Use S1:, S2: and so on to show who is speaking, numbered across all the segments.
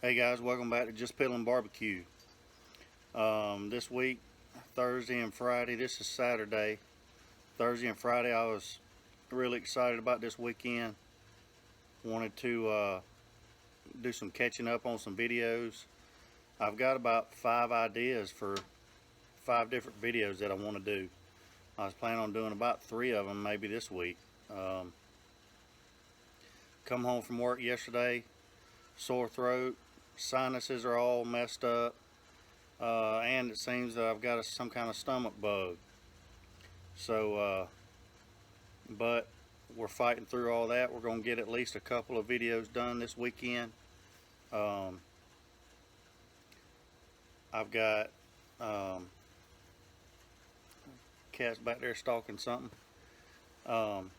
S1: Hey guys, welcome back to Just Peeling Barbecue. This week, Thursday and Friday, this is Saturday. Thursday and Friday, I was really excited about this weekend. Wanted to do some catching up on some videos. I've got about 5 ideas for 5 different videos that I want to do. I was planning on doing about 3 of them maybe this week. Come home from work yesterday, sore throat, sinuses are all messed up. And it seems that I've got some kind of stomach bug. So, but we're fighting through all that. We're going to get at least a couple of videos done this weekend. I've got cats back there stalking something. I've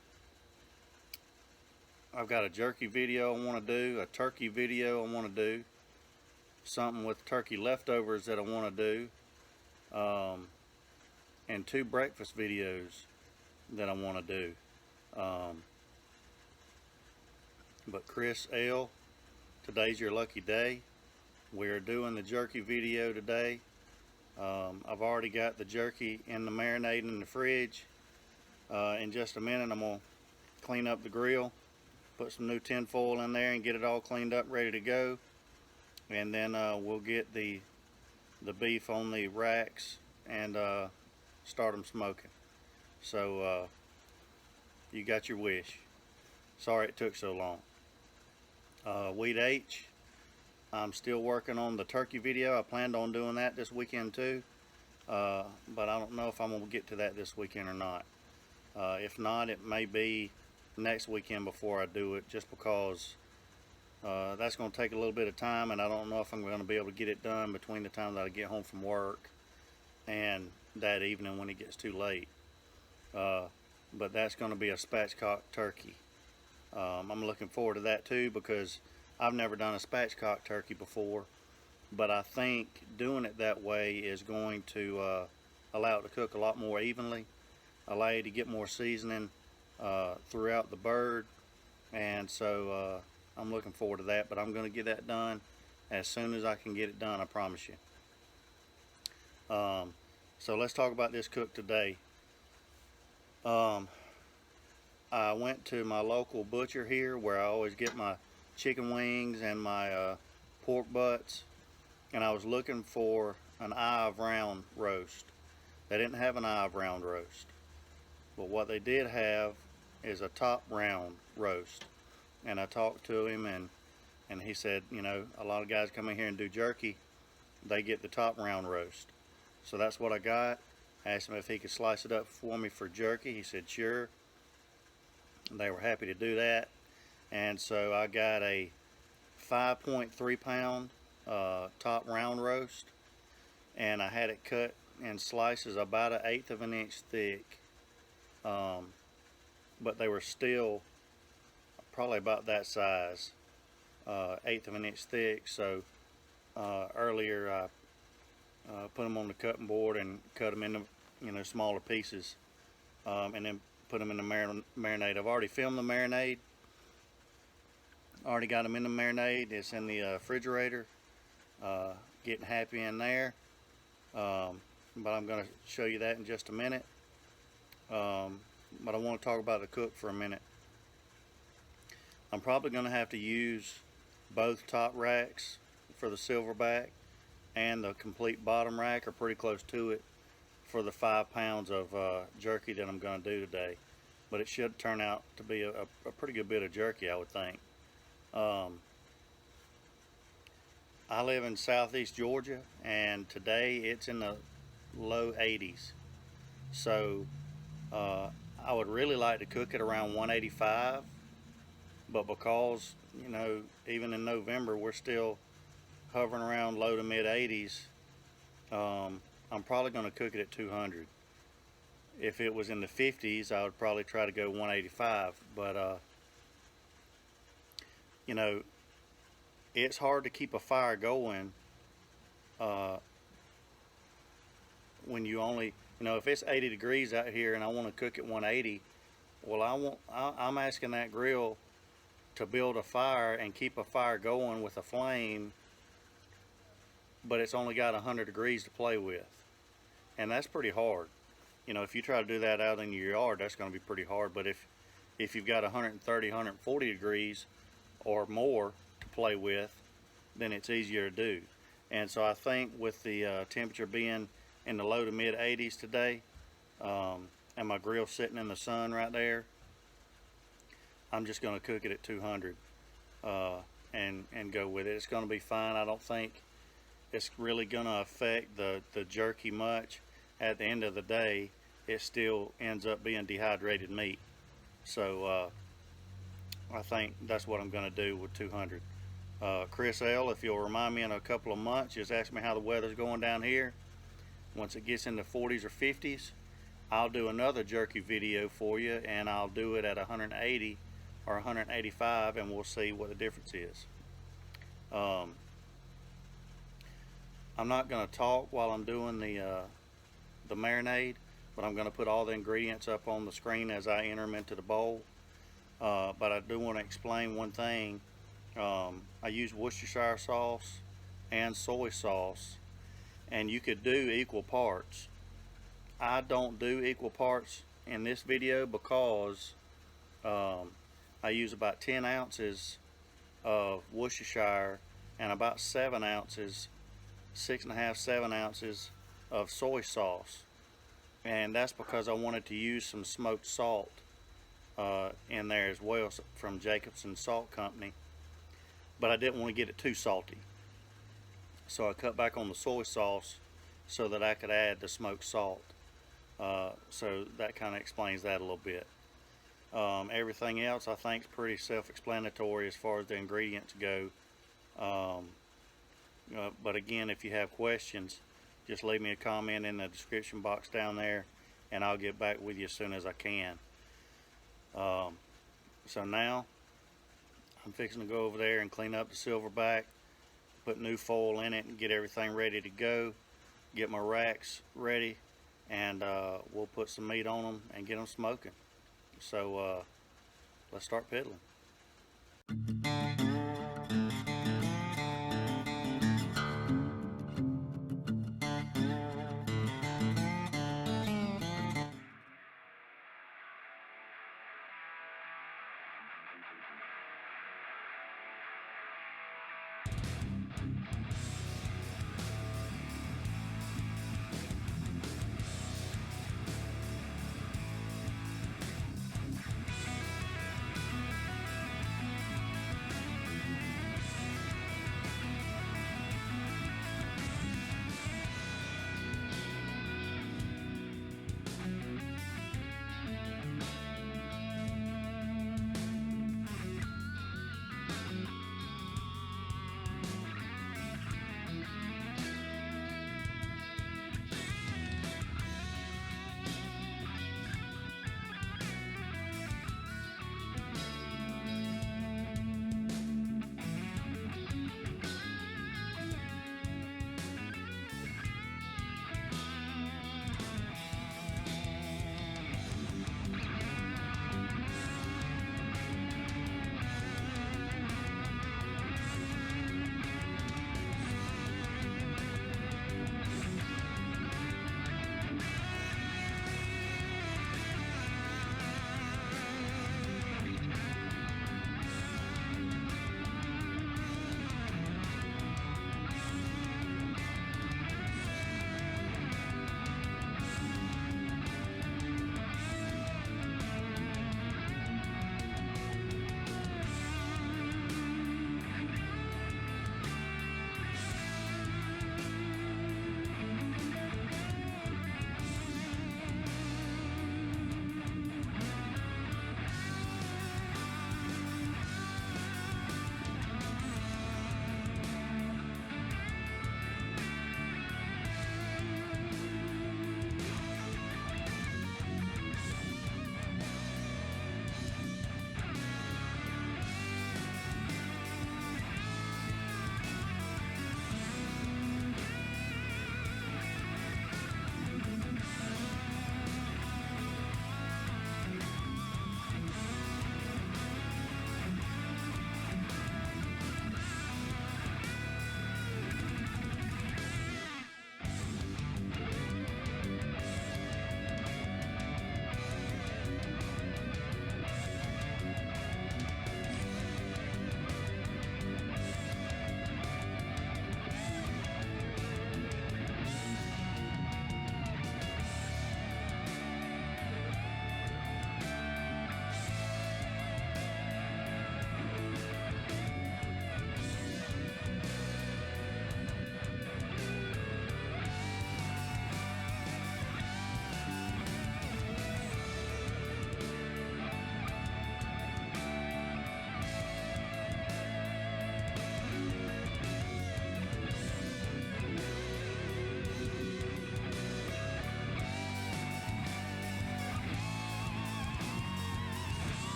S1: got a jerky video I want to do, a turkey video I want to do, something with turkey leftovers that I want to do, and 2 breakfast videos that I want to do. But Chris L, today's your lucky day. We're doing the jerky video today. I've already got the jerky in the marinade in the fridge. In just a minute I'm going to clean up the grill, put some new tin foil in there and get it all cleaned up, ready to go. And then we'll get the beef on the racks and start them smoking. So you got your wish. Sorry it took so long. Weed H, I'm still working on the turkey video. I planned on doing that this weekend too, but I don't know if I'm going to get to that this weekend or not. If not, it may be next weekend before I do it, just because that's going to take a little bit of time, and I don't know if I'm going to be able to get it done between the time that I get home from work and that evening when it gets too late. But that's going to be a spatchcock turkey. I'm looking forward to that too, because I've never done a spatchcock turkey before, but I think doing it that way is going to allow it to cook a lot more evenly, allow you to get more seasoning throughout the bird, and so I'm looking forward to that. But I'm going to get that done as soon as I can get it done, I promise you. So let's talk about this cook today. I went to my local butcher here, where I always get my chicken wings and my pork butts, and I was looking for an eye of round roast. They didn't have an eye of round roast, but what they did have is a top round roast. And I talked to him, and he said, you know, a lot of guys come in here and do jerky, they get the top round roast. So that's what I got. I asked him if he could slice it up for me for jerky. He said sure. They were happy to do that. And so I got a 5.3 pound top round roast, and I had it cut in slices about 1/8 of an inch thick, but they were still probably about that size, 1/8 of an inch thick. So earlier I put them on the cutting board and cut them into, you know, smaller pieces, and then put them in the marinade. I've already filmed the marinade. Already got them in the marinade. It's in the refrigerator, getting happy in there. But I'm going to show you that in just a minute. But I want to talk about the cook for a minute. I'm probably going to have to use both top racks for the Silverbac, and the complete bottom rack, or pretty close to it, for the 5 pounds of jerky that I'm going to do today. But it should turn out to be a pretty good bit of jerky, I would think. I live in southeast Georgia, and today it's in the low 80s. So I would really like to cook it around 185, but because, you know, even in November we're still hovering around low to mid 80s, I'm probably going to cook it at 200. If it was in the 50s, I would probably try to go 185. But you know, it's hard to keep a fire going when you only, you know, if it's 80 degrees out here and I want to cook at 180, well, I'm asking that grill to build a fire and keep a fire going with a flame but it's only got 100 degrees to play with, and that's pretty hard. You know, if you try to do that out in your yard, that's going to be pretty hard. But if you've got 130, 140 degrees or more to play with, then it's easier to do. And so I think with the temperature being in the low to mid 80s today, and my grill sitting in the sun right there, I'm just going to cook it at 200 and go with it. It's going to be fine. I don't think it's really going to affect the jerky much. At the end of the day, it still ends up being dehydrated meat. So I think that's what I'm going to do with 200. Chris L., if you'll remind me in a couple of months, just ask me how the weather's going down here. Once it gets in the 40s or 50s, I'll do another jerky video for you, and I'll do it at 180 or 185, and we'll see what the difference is. I'm not going to talk while I'm doing the marinade, but I'm going to put all the ingredients up on the screen as I enter them into the bowl. But I do want to explain one thing. I use Worcestershire sauce and soy sauce, and you could do equal parts. I don't do equal parts in this video because I use about 10 ounces of Worcestershire and about 7 ounces, 6.5, 7 ounces of soy sauce, and that's because I wanted to use some smoked salt in there as well from Jacobson Salt Company, but I didn't want to get it too salty, so I cut back on the soy sauce so that I could add the smoked salt. So that kind of explains that a little bit. Everything else I think is pretty self-explanatory as far as the ingredients go. But again, if you have questions, just leave me a comment in the description box down there, and I'll get back with you as soon as I can. So now I'm fixing to go over there and clean up the Silverbac, put new foil in it, and get everything ready to go. Get my racks ready, and we'll put some meat on them and get them smoking. So let's start piddling.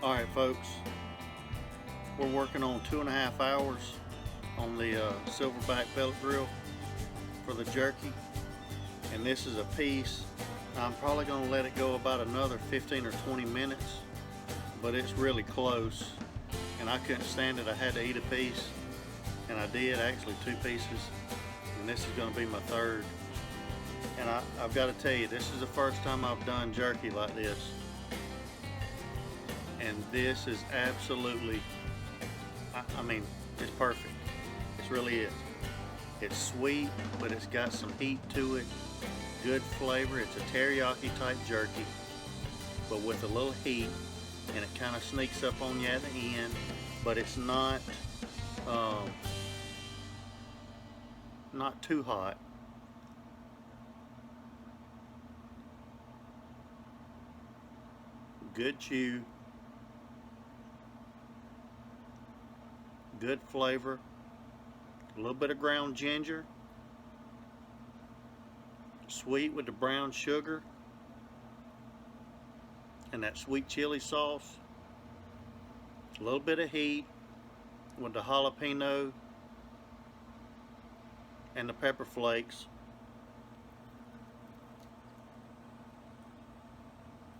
S1: Alright folks, we're working on 2.5 hours on the Silverbac pellet grill for the jerky, and this is a piece. I'm probably going to let it go about another 15 or 20 minutes, but it's really close and I couldn't stand it. I had to eat a piece, and I did, actually 2 pieces, and this is going to be my third. And I've got to tell you, this is the first time I've done jerky like this, and this is absolutely, I mean, it's perfect. It really is. It's sweet, but it's got some heat to it, good flavor. It's a teriyaki type jerky, but with a little heat, and it kind of sneaks up on you at the end, but it's not too hot. Good chew, good flavor, a little bit of ground ginger, sweet with the brown sugar and that sweet chili sauce, a little bit of heat with the jalapeno and the pepper flakes.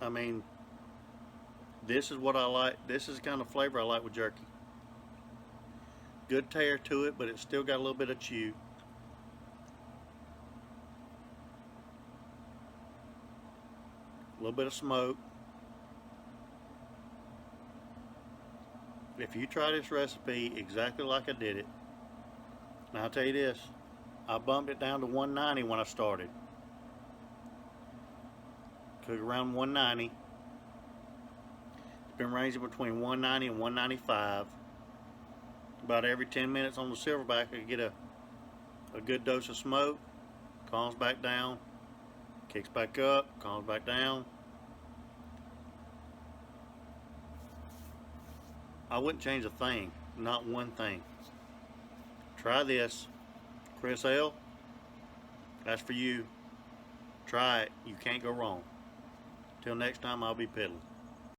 S1: I mean, this is what I like. This is the kind of flavor I like with jerky. Good tear to it, but it's still got a little bit of chew. A little bit of smoke. If you try this recipe exactly like I did it, now I'll tell you this, I bumped it down to 190 when I started. Cook around 190. It's been ranging between 190 and 195. About every 10 minutes on the Silverbac, I get a good dose of smoke. Calms back down, kicks back up, calms back down. I wouldn't change a thing, not one thing. Try this. Chris L., that's for you. Try it. You can't go wrong. Till next time, I'll be piddling.